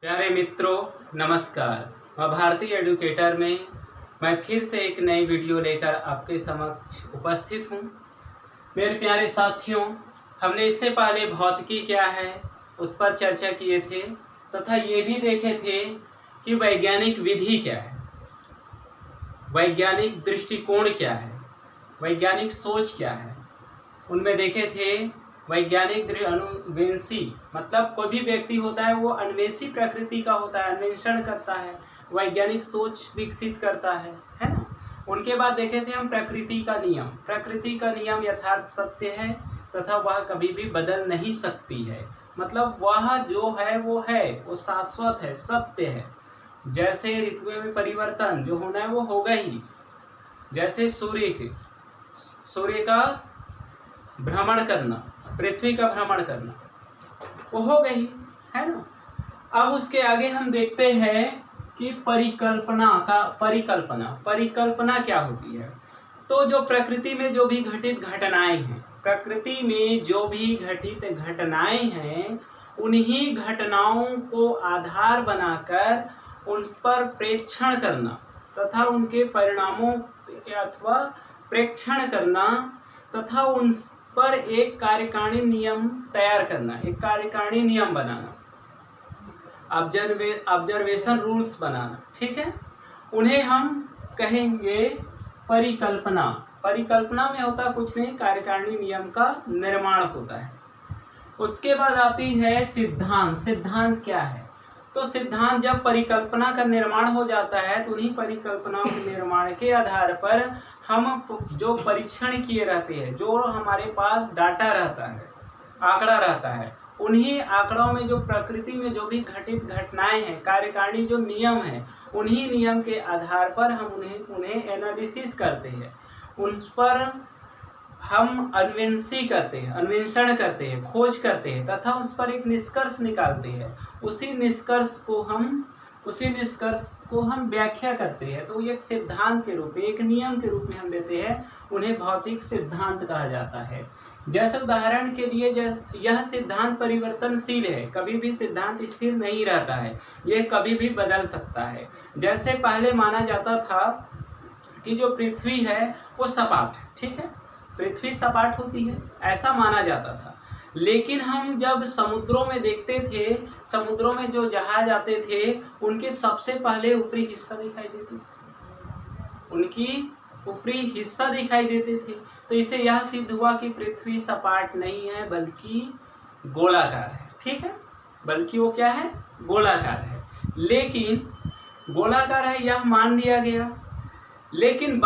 प्यारे मित्रों नमस्कार। मैं भारतीय एडुकेटर में मैं फिर से एक नई वीडियो लेकर आपके समक्ष उपस्थित हूँ। मेरे प्यारे साथियों, हमने इससे पहले भौतिकी क्या है उस पर चर्चा किए थे तथा ये भी देखे थे कि वैज्ञानिक विधि क्या है, वैज्ञानिक दृष्टिकोण क्या है, वैज्ञानिक सोच क्या है। उनमें देखे थे वैज्ञानिक अनुवेंशी, मतलब कोई भी व्यक्ति होता है वो अन्वेषी प्रकृति का होता है, अन्वेषण करता है, वैज्ञानिक सोच विकसित करता है ना। उनके बाद देखे थे हम प्रकृति का नियम। प्रकृति का नियम यथार्थ सत्य है तथा वह कभी भी बदल नहीं सकती है, मतलब वह जो है वो शाश्वत है, सत्य है। जैसे ऋतुओं में परिवर्तन जो होना है वो होगा ही, जैसे सूर्य का भ्रमण करना, पृथ्वी का भ्रमण करना वो हो गई है ना। अब उसके आगे हम देखते हैं कि परिकल्पना क्या होती है। तो जो प्रकृति में जो भी घटित घटनाएं हैं उन्हीं घटनाओं को आधार बनाकर उन पर प्रेक्षण करना तथा उनके परिणामों अथवा प्रेक्षण करना तथा उन पर एक कार्यकारिणी नियम तैयार करना, एक कार्यकारिणी नियम बनाना, ऑब्जर्वेशन रूल्स बनाना, ठीक है। उन्हें हम कहेंगे परिकल्पना। परिकल्पना में होता कुछ नहीं, कार्यकारिणी नियम का निर्माण होता है। उसके बाद आती है सिद्धांत। सिद्धांत क्या है? तो सिद्धांत जब परिकल्पना का निर्माण हो जाता है तो उन्हीं परिकल्पनाओं के निर्माण के आधार पर हम जो परीक्षण किए रहते हैं, जो हमारे पास डाटा रहता है, आंकड़ा रहता है, उन्हीं आंकड़ों में जो प्रकृति में जो भी घटित घटनाएं हैं, कार्यकारिणी जो नियम हैं, उन्हीं नियम के आधार पर हम उन्हें एनालिसिस करते हैं, उन पर हम अन्वेषण करते हैं, खोज करते हैं तथा उस पर एक निष्कर्ष निकालते हैं। उसी निष्कर्ष को हम व्याख्या करते हैं। तो एक सिद्धांत के रूप में, एक नियम के रूप में हम देते हैं, उन्हें भौतिक सिद्धांत कहा जाता है। जैसे उदाहरण के लिए यह सिद्धांत परिवर्तनशील है, कभी भी सिद्धांत स्थिर नहीं रहता है, यह कभी भी बदल सकता है। जैसे पहले माना जाता था कि जो पृथ्वी है वो सपाट है, ठीक है, पृथ्वी सपाट होती है, ऐसा माना जाता था। लेकिन हम जब समुद्रों में देखते थे, समुद्रों में जो जहाज आते थे उनके सबसे पहले ऊपरी हिस्सा दिखाई देते थे, उनकी ऊपरी हिस्सा दिखाई देते थे। तो इससे यह सिद्ध हुआ कि पृथ्वी सपाट नहीं है बल्कि गोलाकार है, ठीक है, बल्कि वो क्या है, गोलाकार है। लेकिन गोलाकार है यह मान लिया गया। लेकिन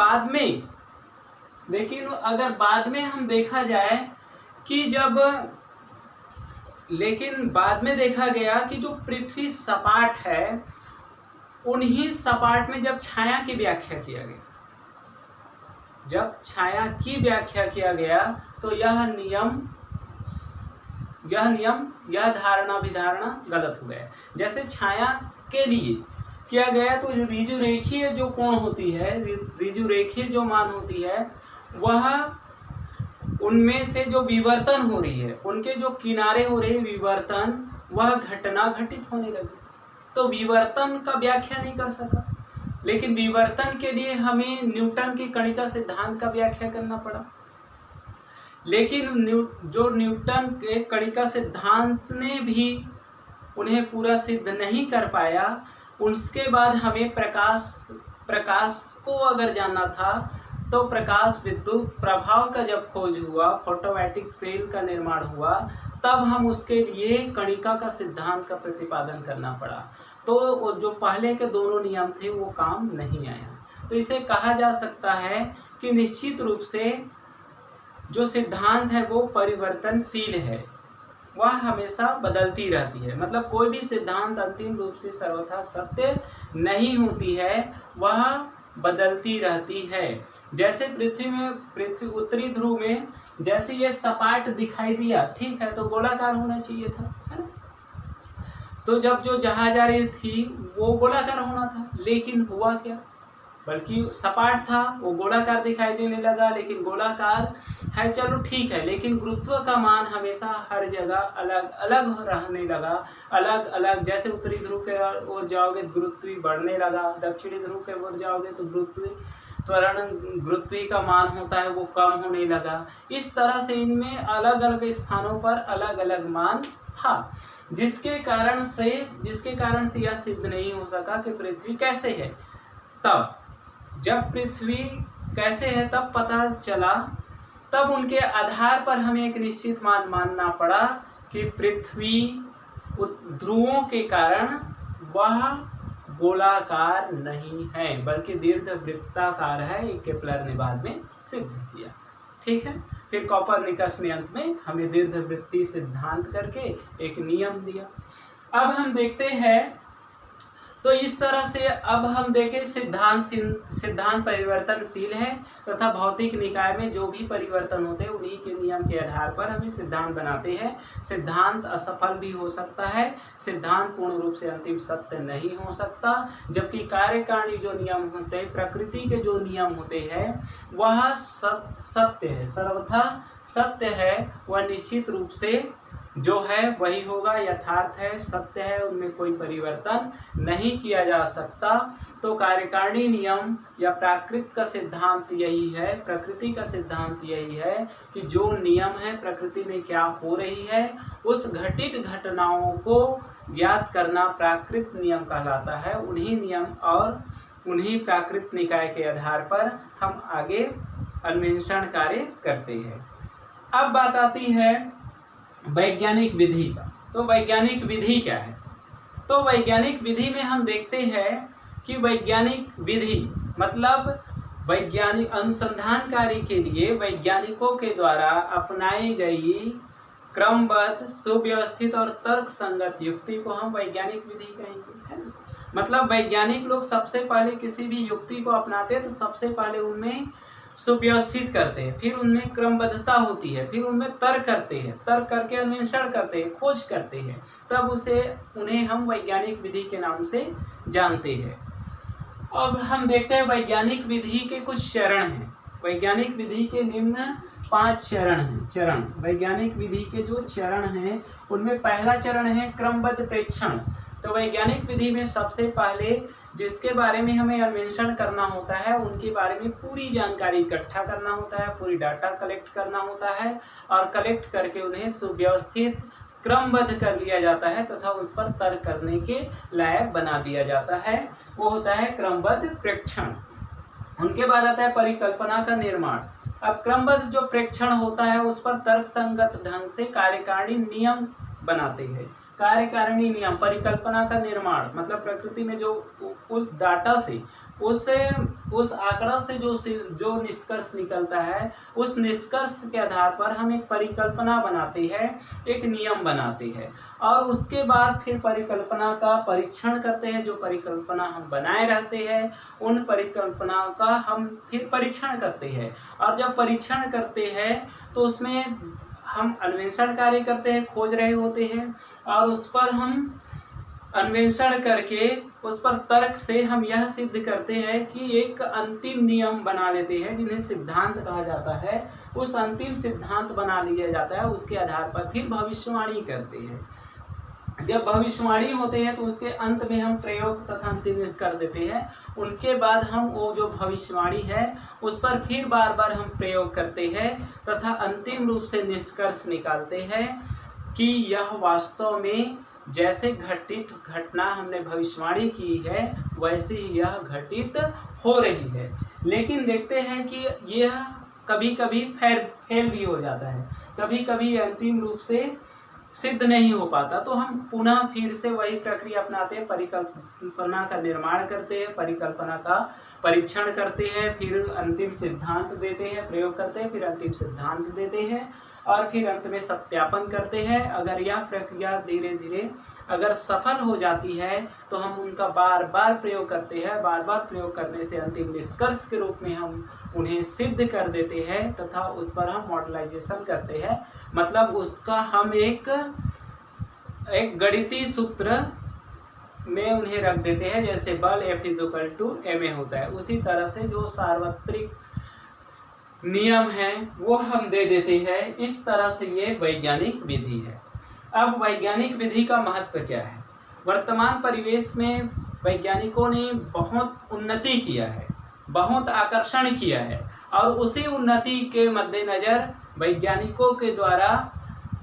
अगर बाद में हम देखा जाए कि बाद में देखा गया कि जो पृथ्वी सपाट है, उन्हीं सपाट में जब छाया की व्याख्या किया गया तो यह धारणा विधारणा गलत हो गया। जैसे छाया के लिए किया गया तो ऋजुरेखीय जो कोण होती है, ऋजुरेखीय जो मान होती है, वह उनमें से जो विवर्तन हो रही है, उनके जो किनारे हो रहे विवर्तन, वह घटना घटित होने लगी। तो विवर्तन का व्याख्या नहीं कर सका, लेकिन विवर्तन के लिए हमें न्यूटन की कणिका सिद्धांत का व्याख्या करना पड़ा। लेकिन जो न्यूटन के कणिका सिद्धांत ने भी उन्हें पूरा सिद्ध नहीं कर पाया। उसके बाद हमें प्रकाश को अगर जानना था तो प्रकाश विद्युत प्रभाव का जब खोज हुआ, फोटोवैटिक सेल का निर्माण हुआ, तब हम उसके लिए कणिका का सिद्धांत का प्रतिपादन करना पड़ा। तो जो पहले के दोनों नियम थे वो काम नहीं आया। तो इसे कहा जा सकता है कि निश्चित रूप से जो सिद्धांत है वो परिवर्तनशील है, वह हमेशा बदलती रहती है। मतलब कोई भी सिद्धांत अंतिम रूप से सर्वथा सत्य नहीं होती है, वह बदलती रहती है। जैसे पृथ्वी उत्तरी ध्रुव में जैसे ये सपाट दिखाई दिया, ठीक है, तो गोलाकार होना चाहिए था, है ना। तो जब जो जहाज आ रही थी वो गोलाकार होना था, लेकिन हुआ क्या, बल्कि सपाट था, वो गोलाकार दिखाई देने लगा, लेकिन गोलाकार है चलो ठीक है, लेकिन गुरुत्व का मान हमेशा हर जगह अलग अलग रहने लगा। अलग अलग, जैसे उत्तरी ध्रुव के ओर जाओगे गुरुत्वी बढ़ने लगा, दक्षिणी ध्रुव के ओर जाओगे तो गुरुत्वी का मान होता है वो कम होने लगा। इस तरह से इनमें अलग अलग स्थानों पर अलग अलग मान था, जिसके कारण से यह सिद्ध नहीं हो सका कि पृथ्वी कैसे है। तब जब पृथ्वी कैसे है तब पता चला, तब उनके आधार पर हमें एक निश्चित मान मानना पड़ा कि पृथ्वी ध्रुवों के कारण वह गोलाकार नहीं है बल्कि दीर्घवृत्ताकार है। ये केपलर ने बाद में सिद्ध किया। ठीक है, फिर कोपरनिकस ने अंत में हमें दीर्घवृत्तीय सिद्धांत करके एक नियम दिया। अब हम देखते हैं, तो इस तरह से अब हम देखें सिद्धांत परिवर्तनशील है तथा भौतिक निकाय में जो भी परिवर्तन होते हैं उन्हीं के नियम के आधार पर हम सिद्धांत बनाते हैं। सिद्धांत असफल भी हो सकता है, सिद्धांत पूर्ण रूप से अंतिम सत्य नहीं हो सकता, जबकि कार्यकारिणी जो नियम होते हैं, प्रकृति के जो नियम होते हैं वह सत्य है, सर्वथा सत्य है, वह निश्चित रूप से जो है वही होगा, यथार्थ है, सत्य है, उनमें कोई परिवर्तन नहीं किया जा सकता। तो कार्यकारिणी नियम या प्राकृत का सिद्धांत यही है, प्रकृति का सिद्धांत यही है कि जो नियम है प्रकृति में क्या हो रही है उस घटित घटनाओं को ज्ञात करना प्राकृत नियम कहलाता है। उन्हीं नियम और उन्हीं प्राकृत निकाय के आधार पर हम आगे अन्वेषण कार्य करते हैं। अब बात आती है वैज्ञानिक विधि का। तो वैज्ञानिक विधि क्या है? तो वैज्ञानिक विधि में हम देखते हैं कि वैज्ञानिक विधि मतलब वैज्ञानिक अनुसंधान कार्य के लिए वैज्ञानिकों के द्वारा अपनाई गई क्रमबद्ध, सुव्यवस्थित और तर्क संगत युक्ति को हम वैज्ञानिक विधि कहेंगे, है ना। मतलब वैज्ञानिक लोग सबसे पहले किसी भी युक्ति को अपनाते हैं तो सबसे पहले उनमें सुव्यवस्थित करते हैं, फिर उनमें क्रमबद्धता होती है, फिर उनमें तर्क करते हैं, तर्क करके अन्वेषण करते हैं, खोज करते हैं, तब उन्हें हम वैज्ञानिक विधि के नाम से जानते हैं। अब हम देखते हैं वैज्ञानिक विधि के कुछ चरण हैं। वैज्ञानिक विधि के निम्न 5 चरण हैं। वैज्ञानिक विधि के जो चरण हैं उनमें पहला चरण है क्रमबद्ध प्रेक्षण। तो वैज्ञानिक विधि में सबसे पहले जिसके बारे में हमें अन्वेषण करना होता है उनके बारे में पूरी जानकारी इकट्ठा करना होता है, पूरी डाटा कलेक्ट करना होता है और कलेक्ट करके उन्हें सुव्यवस्थित क्रमबद्ध कर लिया जाता है तथा उस पर तर्क करने के लायक बना दिया जाता है। वो होता है क्रमबद्ध प्रेक्षण। उनके बाद आता है परिकल्पना का निर्माण। अब क्रमबद्ध जो प्रेक्षण होता है उस पर तर्क संगत ढंग से कार्यकारिणी नियम बनाते हैं। कार्यकारिणी नियम, परिकल्पना का निर्माण मतलब प्रकृति में जो उस डाटा से उस आंकड़ा से जो निष्कर्ष निकलता है उस निष्कर्ष के आधार पर हम एक परिकल्पना बनाते हैं, एक नियम बनाते हैं और उसके बाद फिर परिकल्पना का परीक्षण करते हैं। जो परिकल्पना हम बनाए रहते हैं उन परिकल्पना का हम फिर परीक्षण करते हैं और जब परीक्षण करते हैं तो उसमें हम अन्वेषण कार्य करते हैं, खोज रहे होते हैं और उस पर हम अन्वेषण करके उस पर तर्क से हम यह सिद्ध करते हैं कि एक अंतिम नियम बना लेते हैं जिन्हें सिद्धांत कहा जाता है। उस अंतिम सिद्धांत बना लिया जाता है, उसके आधार पर फिर भविष्यवाणी करते हैं। जब भविष्यवाणी होते हैं तो उसके अंत में हम प्रयोग तथा अंतिम निष्कर्ष देते हैं। उनके बाद हम वो जो भविष्यवाणी है उस पर फिर बार बार हम प्रयोग करते हैं तथा अंतिम रूप से निष्कर्ष निकालते हैं कि यह वास्तव में जैसे घटित घटना हमने भविष्यवाणी की है वैसे ही यह घटित हो रही है। लेकिन देखते हैं कि यह कभी कभी फेल भी हो जाता है, कभी कभी अंतिम रूप से सिद्ध नहीं हो पाता, तो हम पुनः फिर से वही प्रक्रिया अपनाते हैं, परिकल्पना का निर्माण करते हैं, परिकल्पना का परीक्षण करते हैं, फिर अंतिम सिद्धांत देते हैं, प्रयोग करते हैं, फिर अंतिम सिद्धांत देते हैं और फिर अंत में सत्यापन करते हैं। अगर यह प्रक्रिया धीरे धीरे अगर सफल हो जाती है तो हम उनका बार बार प्रयोग करते हैं। बार बार प्रयोग करने से अंतिम निष्कर्ष के रूप में हम उन्हें सिद्ध कर देते हैं तथा उस पर हम मॉडलाइजेशन करते हैं, मतलब उसका हम एक गणितीय सूत्र में उन्हें रख देते हैं, जैसे बल F=ma होता है, उसी तरह से जो सार्वत्रिक नियम है वो हम दे देते हैं। इस तरह से ये वैज्ञानिक विधि है। अब वैज्ञानिक विधि का महत्व क्या है? वर्तमान परिवेश में वैज्ञानिकों ने बहुत उन्नति किया है, बहुत आकर्षण किया है, और उसी उन्नति के मद्देनज़र वैज्ञानिकों के द्वारा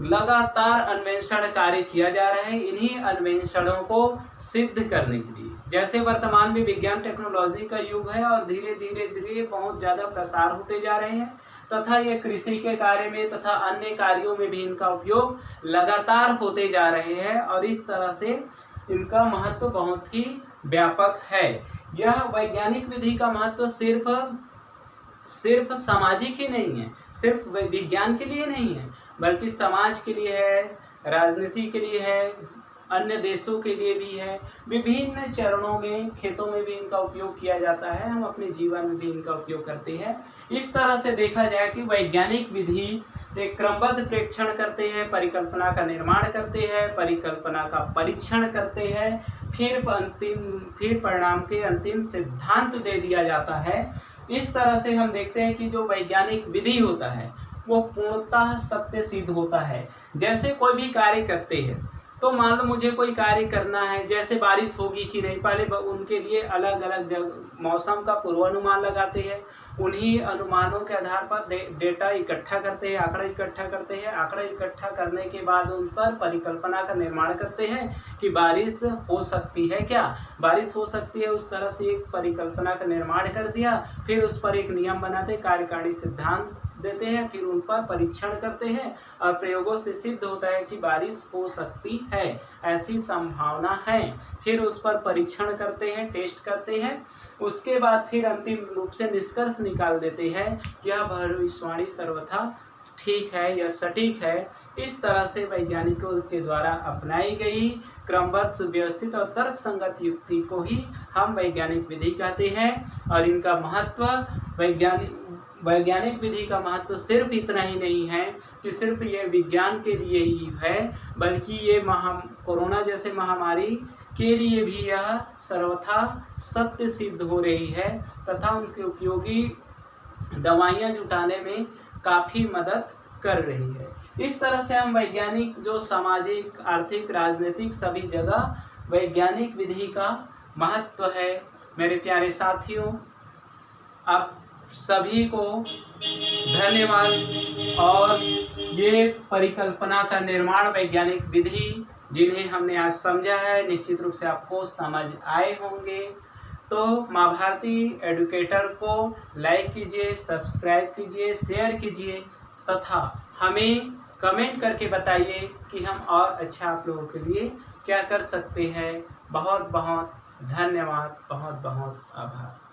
लगातार अन्वेषण कार्य किया जा रहा है, इन्हीं अन्वेषणों को सिद्ध करने के लिए। जैसे वर्तमान में विज्ञान टेक्नोलॉजी का युग है और धीरे धीरे बहुत ज़्यादा प्रसार होते जा रहे हैं, तथा ये कृषि के कार्य में तथा अन्य कार्यों में भी इनका उपयोग लगातार होते जा रहे हैं, और इस तरह से इनका महत्व बहुत ही व्यापक है। यह वैज्ञानिक विधि का महत्व सिर्फ सामाजिक ही नहीं है, सिर्फ विज्ञान के लिए नहीं है, बल्कि समाज के लिए है, राजनीति के लिए है, अन्य देशों के लिए भी है। विभिन्न चरणों में, खेतों में भी इनका उपयोग किया जाता है, हम अपने जीवन में भी इनका उपयोग करते हैं। इस तरह से देखा जाए कि वैज्ञानिक विधि एक क्रमबद्ध प्रेक्षण करते हैं, परिकल्पना का निर्माण करते हैं, परिकल्पना का परीक्षण करते हैं, फिर परिणाम के अंतिम सिद्धांत दे दिया जाता है। इस तरह से हम देखते हैं कि जो वैज्ञानिक विधि होता है वो पूर्णतः सत्य सिद्ध होता है। जैसे कोई भी कार्य करते हैं, तो मान लो मुझे कोई कार्य करना है, जैसे बारिश होगी कि नहीं, पहले उनके लिए अलग अलग मौसम का पूर्वानुमान लगाते हैं, उन्हीं अनुमानों के आधार पर डेटा इकट्ठा करते हैं, आंकड़ा इकट्ठा करते हैं, आंकड़ा इकट्ठा करने के बाद उन पर परिकल्पना का निर्माण करते हैं कि बारिश हो सकती है, क्या बारिश हो सकती है, उस तरह से एक परिकल्पना का निर्माण कर दिया, फिर उस पर एक नियम बनाते, कार्यकारी सिद्धांत देते हैं, फिर उन पर परीक्षण करते हैं और प्रयोगों से सिद्ध होता है कि बारिश हो सकती है, ऐसी संभावना है। फिर उस पर परीक्षण करते हैं, टेस्ट करते हैं, उसके बाद फिर अंतिम रूप से निष्कर्ष निकाल देते हैं कि यह भविष्यवाणी सर्वथा ठीक है या सटीक है। इस तरह से वैज्ञानिकों के द्वारा अपनाई गई क्रमबद्ध, सुव्यवस्थित और तर्कसंगत युक्ति को ही हम वैज्ञानिक विधि कहते हैं। और इनका महत्व, वैज्ञानिक विधि का महत्व सिर्फ इतना ही नहीं है कि सिर्फ ये विज्ञान के लिए ही है, बल्कि ये कोरोना जैसे महामारी के लिए भी यह सर्वथा सत्य सिद्ध हो रही है, तथा उनके उपयोगी दवाइयाँ जुटाने में काफ़ी मदद कर रही है। इस तरह से हम वैज्ञानिक, जो सामाजिक, आर्थिक, राजनीतिक सभी जगह वैज्ञानिक विधि का महत्व है। मेरे प्यारे साथियों, आप सभी को धन्यवाद। और ये परिकल्पना का निर्माण वैज्ञानिक विधि जिन्हें हमने आज समझा है, निश्चित रूप से आपको समझ आए होंगे। तो माँ भारती एडुकेटर को लाइक कीजिए, सब्सक्राइब कीजिए, शेयर कीजिए, तथा हमें कमेंट करके बताइए कि हम और अच्छा आप लोगों के लिए क्या कर सकते हैं। बहुत बहुत धन्यवाद, बहुत बहुत आभार।